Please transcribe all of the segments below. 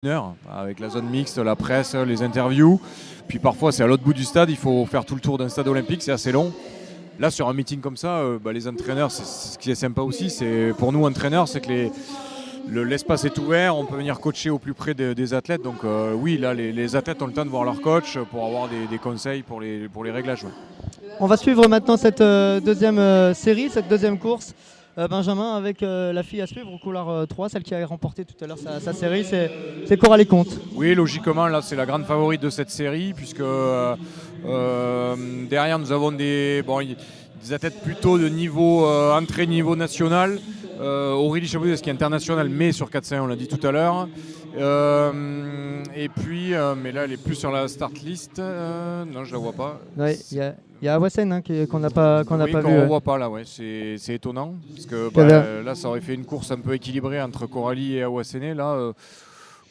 Une heure avec la zone mixte, la presse, les interviews. Puis parfois c'est à l'autre bout du stade, il faut faire tout le tour d'un stade olympique, c'est assez long. Là sur un meeting comme ça, les entraîneurs, c'est ce qui est sympa aussi, c'est pour nous entraîneurs, c'est que l'espace est ouvert, on peut venir coacher au plus près des athlètes. Donc oui, là les athlètes ont le temps de voir leur coach pour avoir des conseils pour les réglages. Ouais. On va suivre maintenant cette deuxième série, cette deuxième course. Benjamin, avec la fille à suivre au couloir 3, celle qui a remporté tout à l'heure sa série, c'est Coralie Comte. Oui, logiquement, là c'est la grande favorite de cette série, puisque derrière nous avons des athlètes plutôt de niveau entrée niveau national. Aurélie Chaboudès qui est internationale, mais sur 4-5, on l'a dit tout à l'heure. Et puis, mais là elle est plus sur la start list. Non, je la vois pas. Ouais, il y a Awasen qu'on n'a pas qu'on vu. Ne voit pas là, ouais. C'est étonnant parce que là ça aurait fait une course un peu équilibrée entre Coralie et Awasene. Là,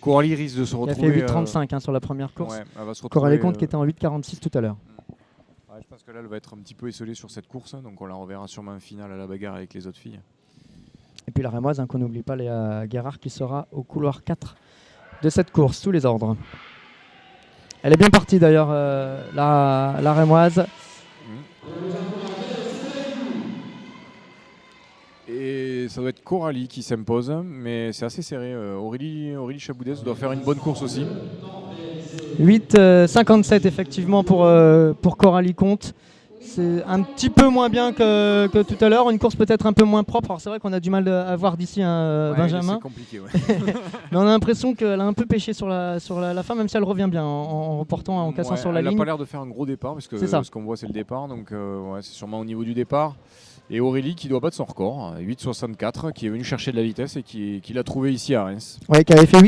Coralie risque de se retrouver. Elle a fait 8,35 sur la première course. Ouais, elle va se retrouver, Coralie Comte qui était en 8,46 tout à l'heure. Ouais, je pense que là elle va être un petit peu esselée sur cette course, donc on la reverra sûrement en finale à la bagarre avec les autres filles. Et puis la Rémoise, qu'on n'oublie pas, Léa Guérard qui sera au couloir 4 de cette course, sous les ordres. Elle est bien partie d'ailleurs, la Rémoise. Et ça doit être Coralie qui s'impose, mais c'est assez serré. Aurélie Chaboudès doit faire une bonne course aussi. 8,57 effectivement pour Coralie Comte. C'est un petit peu moins bien que tout à l'heure, une course peut-être un peu moins propre. Alors c'est vrai qu'on a du mal à voir d'ici Benjamin. C'est compliqué, ouais. Mais on a l'impression qu'elle a un peu pêché sur la fin, même si elle revient bien en reportant, en cassant sur la ligne. Elle n'a pas l'air de faire un gros départ, parce que ce qu'on voit c'est le départ, donc c'est sûrement au niveau du départ. Et Aurélie qui doit battre son record, 8,64, qui est venu chercher de la vitesse et qui l'a trouvé ici à Reims. Ouais, qui avait fait 8.